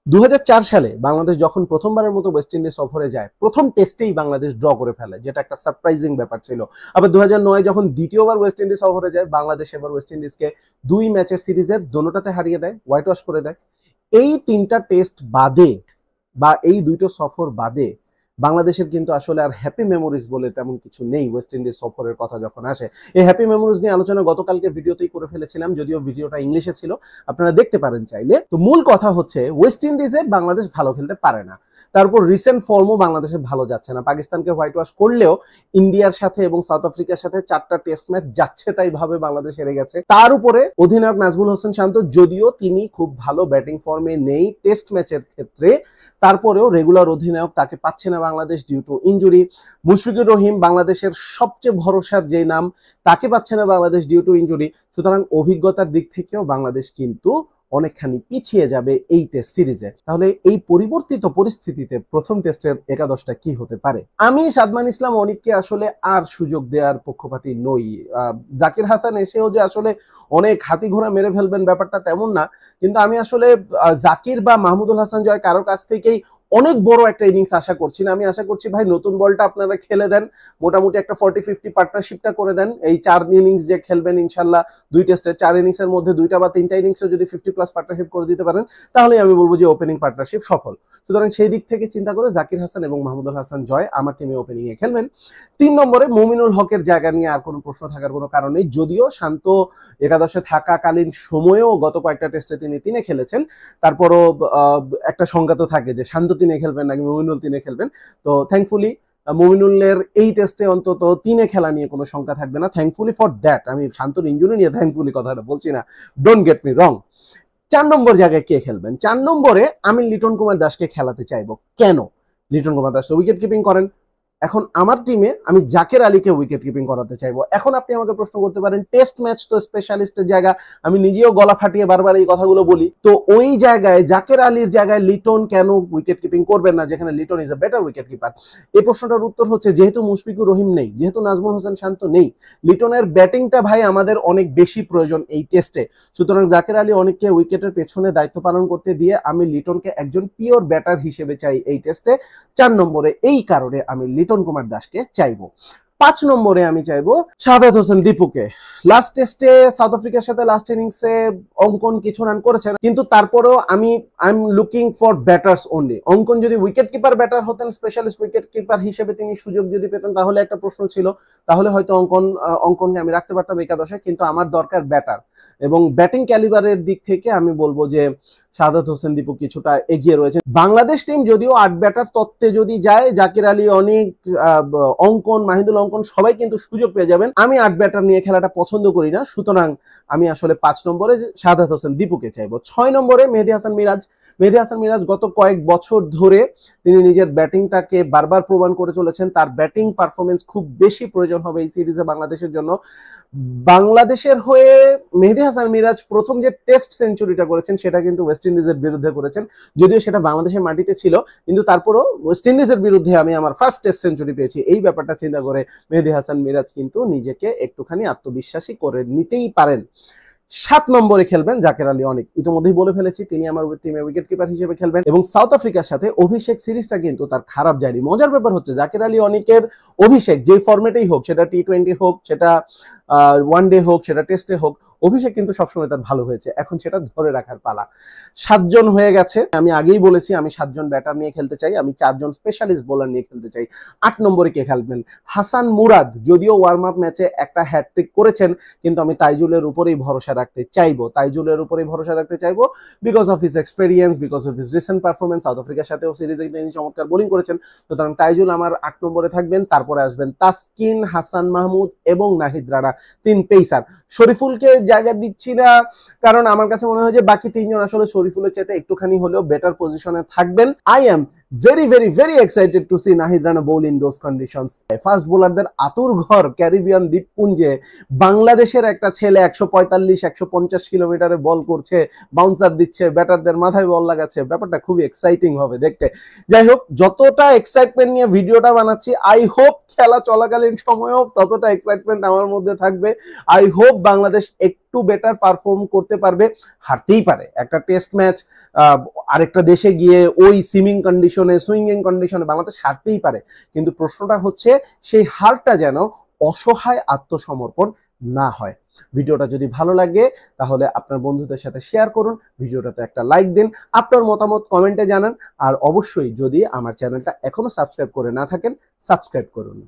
2004 সালে বাংলাদেশ যখন প্রথমবারের মতো ওয়েস্ট ইন্ডিজ সফরে যায়, প্রথম টেস্টেই বাংলাদেশ ড্র করে ফেলে, যেটা একটা সারপ্রাইজিং ব্যাপার ছিল। আবার 2009 যখন দ্বিতীয়বার ওয়েস্ট ইন্ডিজ সফরে যায়, বাংলাদেশ এবার ওয়েস্ট ইন্ডিজকে 2 ম্যাচের সিরিজের দোনোটাতে হারিয়ে দেয়, হোয়াইট ওয়াশ করে দেয়। এই 3টা টেস্ট বাদে বা এই 2টো সফর বাদে বাংলাদেশের কিন্তু আসলে আর হ্যাপি মেমোরিজ বলে তেমন কিছু নেই ওয়েস্ট ইন্ডিজ সফরের কথা যখন আসে। এই হ্যাপি মেমোরিজ নিয়ে আলোচনা গতকালকে ভিডিওতেই করে ফেলেছিলাম, যদিও ভিডিওটা ইংলিশে ছিল, আপনারা দেখতে পারেন চাইলে। তো মূল কথা হচ্ছে ওয়েস্ট ইন্ডিজে বাংলাদেশ ভালো খেলতে পারে না, তারপর রিসেন্ট ফর্মও বাংলাদেশের ভালো যাচ্ছে না। পাকিস্তানকে হোয়াইট ওয়াশ করলেও ইন্ডিয়ার সাথে এবং সাউথ আফ্রিকার সাথে 4টা টেস্ট ম্যাচ যাচ্ছে তাই ভাবে বাংলাদেশ হেরে গেছে। তার উপরে অধিনায়ক নাজমুল হোসেন শান্ত, যদিও তিনি খুব ভালো ব্যাটিং ফর্মে নেই টেস্ট ম্যাচের ক্ষেত্রে, তারপরেও রেগুলার অধিনায়ক তাকে পাচ্ছে না Bangladesh due to injury. Mushfiqur Rahim বাংলাদেশের সবচেয়ে ভরসার যে নাম, তাকে পাচ্ছে না বাংলাদেশ ডিউ টু ইনজুরি। সুতরাং অভিজ্ঞতার দিক থেকেও বাংলাদেশ কিন্তু অনেকখানি পিছিয়ে যাবে এই টেস্ট সিরিজে। তাহলে এই পরিবর্তিত পরিস্থিতিতে প্রথম টেস্টের একাদশটা কি হতে পারে? আমি সাদমান ইসলাম অনিককে আসলে আর সুযোগ দেওয়ার পক্ষপাতী নই। জাকির হাসান এসেও যে আসলে অনেক হাতি ঘোড়া মেরে ফেলবেন ব্যাপারটা তেমন না, কিন্তু আমি আসলে জাকির বা মাহমুদুল হাসান জয় কারোর কাছ থেকেই অনেক বড় একটা ইনিংস আশা করছি না। আমি আশা করছি ভাই নতুন বলটা আপনারা খেলে দেন, মোটামুটি একটা 40-50 পার্টনারশিপটা করে দেন। এই 4 ইনিংস যে খেলবেন ইনশাল্লাহ 2 টেস্টের 4 ইনিংসের মধ্যে 2টা বা 3টা ইনিংসে যদি 50+ পার্টনারশিপ করে দিতে পারেন, তাহলে আমি বলবো যে ওপেনিং পার্টনারশিপ সফল। সুতরাং সেই দিক থেকে চিন্তা করে জাকির হাসান এবং মাহমুদুল হাসান জয় আমার টিমে ওপেনিং এ খেলবেন। 3 নম্বরে মুমিনুল হকের জায়গা নিয়ে আর কোনো প্রশ্ন থাকার কোনো কারণ নেই, যদিও শান্ত একাদশে থাকাকালীন সময়েও গত কয়েকটা টেস্টে তিনি খেলেছেন, তারপরও একটা সংজ্ঞা তো থাকে যে শান্ত তিনে খেলবেন নাকি মুমিনুল তিনে খেলবেন। তো থ্যাঙ্কফুলি মুমিনুলের এই টেস্টে অন্তত 3-এ খেলা নিয়ে কোনো শঙ্কা থাকবে না। Thankfully for that. আমি শান্তর ইনজুরি নিয়ে থ্যাঙ্কফুলি কথাটা বলছি না, ডোন্ট গেট মি রং। 4 নম্বর জায়গায় কে খেলবেন? 4 নম্বরে আমি লিটন কুমার দাসকে খেলাতে চাইবো। কেন? লিটন কুমার দাস তো উইকেট কিপিং করেন, এখন আমার টিমে আমি জাকের আলীকে উইকেট কিপিং করাতে চাইবো। এখন আপনি আমাকে প্রশ্ন করতে পারেন টেস্ট ম্যাচ তো স্পেশালিস্টের জায়গা, আমি নিজেও গলা ফাটিয়ে বারবার এই কথাগুলো বলি, তো ওই জায়গায় জাকের আলীর জায়গায় লিটন কেন উইকেট কিপিং করবেন না, যেখানে Liton is a better wicket keeper? এই প্রশ্নটার উত্তর হচ্ছে যেহেতু মুশফিকুর রহিম নেই, যেহেতু নাজমুল হোসেন শান্ত নেই, লিটনের ব্যাটিংটা ভাই আমাদের অনেক বেশি প্রয়োজন এই টেস্টে। সুতরাং জাকের আলী অনেককে উইকেটের পেছনে দায়িত্ব পালন করতে দিয়ে আমি লিটনকে একজন পিওর ব্যাটার হিসেবে চাই এই টেস্টে। 4 নম্বরে এই কারণে আমি লিটন কুমার দাসকে চাইবো। 5 নম্বরে আমি চাইবো শাহাদাত হোসেন দীপুকে। লাস্ট টেস্টে সাউথ আফ্রিকার সাথে লাস্ট ইনিংসে অঙ্কন কিছু রান করেছেন, কিন্তু তারপরেও I am looking for batters only. অঙ্কন যদি উইকেট কিপার ব্যাটার হতেন, স্পেশালিস্ট উইকেট কিপার হিসেবে তিনি সুযোগ যদি পেতেন, তাহলে একটা প্রশ্ন ছিল, তাহলে হয়তো অঙ্কনকে আমি রাখতে পারতাম একাদশে। কিন্তু আমার দরকার ব্যাটার, এবং ব্যাটিং ক্যালিবারের দিক থেকে আমি বলবো যে শাহাদাত হোসেন দীপু কিছুটা এগিয়ে রয়েছে। বাংলাদেশ টিম যদিও 8 ব্যাটার তত্ত্বে যদি যায়, জাকির আলী, অনিক, অঙ্কন, মাহিদুল অঙ্কন সবাই কিন্তু সুযোগ পেয়ে যাবেন। আমি 8 ব্যাটার নিয়ে খেলাটা পছন্দ করি না, সুতরাং আমি আসলে 5 নম্বরে শাহাদাত হোসেন দীপুকে চাইবো। 6 নম্বরে মেহেদী হাসান মিরাজ। মেহেদী হাসান মিরাজ গত কয়েক বছর ধরে তিনি নিজের ব্যাটিংটাকে বারবার প্রমাণ করে চলেছেন, তার ব্যাটিং পারফরমেন্স খুব বেশি প্রয়োজন হবে এই সিরিজে বাংলাদেশের জন্য। বাংলাদেশের হয়ে মেহেদী হাসান মিরাজ প্রথম যে টেস্ট সেঞ্চুরিটা করেছেন সেটা কিন্তু ওয়েস্ট ইন্ডিজের বিরুদ্ধে করেছেন, যদিও সেটা বাংলাদেশের মাটিতে ছিল, কিন্তু তারপরও ওয়েস্ট ইন্ডিজের বিরুদ্ধে আমি আমার ফার্স্ট টেস্ট সেঞ্চুরি পেয়েছি। এই ব্যাপারটা চিন্তা করে মেহেদী হাসান মিরাজ কিন্তু নিজেকে একটুখানি আত্মবিশ্বাসী করে নিতেই পারেন। 7 নম্বরে খেলবেন জাকের আলী অনিক, ইতিমধ্যেই বলে ফেলেছি তিনি আমার টিমে উইকেট কিপার হিসেবে খেলবেন। এবং সাউথ আফ্রিকার সাথে অভিষেক সিরিজটা কিন্তু তার খারাপ যায়নি। মজার ব্যাপার হচ্ছে জাকের আলী অনিকের অভিষেক যে ফরম্যাটেই হোক, সেটা টি20 হোক, সেটা ওয়ান ডে হোক, সেটা টেস্টে হোক, অভিষেক কিন্তু সবসময় তার ভালো হয়েছে। এখন সেটা ধরে রাখার পালা। 7 জন হয়ে গেছে, আমি আগেই বলেছি আমি 7 জন ব্যাটার নিয়ে খেলতে চাই, আমি 4 জন স্পেশালিস্ট বোলার নিয়ে খেলতে চাই। 8 নম্বরে কে খেলবেন? হাসান মুরাদ যদিও ওয়ার্ম আপ ম্যাচে একটা হ্যাটট্রিক করেছেন, কিন্তু আমি তাইজুলের উপরেই ভরসা রাখতে চাইবো, তাইজুলের উপরেই ভরসা রাখতে চাইবো, because of his experience, because of his recent performance. South আফ্রিকার সাথেও সিরিজে তিনি চমৎকার বোলিং করেছেন, সুতরাং তাইজুল আমার 8 নম্বরে থাকবেন। তারপরে আসবেন তাসকিন, হাসান মাহমুদ এবং নাহিদ রানা, 3 পেসার। শরীফুলকে জায়গা দিচ্ছি না, কারণ আমার কাছে মনে হয় যে বাকি 3 জন আসলে শরীফুলের চাইতে একটুখানি হলেও বেটার পজিশনে থাকবেন। I am very excited to see Nahid Rana bowl in those conditions. Fast বোলারদের আতুর ঘর ক্যারিবিয়ান দ্বীপপুঞ্জে বাংলাদেশের একটা ছেলে 145-150 কিলোমিটারে বল করছে, বাউন্সার দিচ্ছে, ব্যাটারদের মাথায় বল লাগাচ্ছে, ব্যাপারটা খুবই এক্সাইটিং হবে দেখতে। যাই হোক, যতটা এক্সাইটমেন্ট নিয়ে ভিডিওটা বানাচ্ছি, আই হোপ খেলা চলাকালীন সময়ও ততটা এক্সাইটমেন্ট আমার মধ্যে থাকবে। আই হোপ বাংলাদেশ একটু বেটার পারফর্ম করতে পারবে, হারতেই পারে একটা টেস্ট ম্যাচ আরেকটা দেশে গিয়ে ওই সুইমিং কন্ডিশনে বাংলাদেশ হারতেই পারে, কিন্তু প্রশ্নটা হচ্ছে সেই হারটা যেন অসহায় আত্মসমর্পণ না হয়। ভিডিওটা যদি ভালো লাগে তাহলে আপনার বন্ধুদের সাথে শেয়ার করুন, ভিডিওটাতে একটা লাইক দিন, আপনার মতামত কমেন্টে জানান, আর অবশ্যই যদি আমার চ্যানেলটা এখনো সাবস্ক্রাইব করে না থাকেন সাবস্ক্রাইব করুন।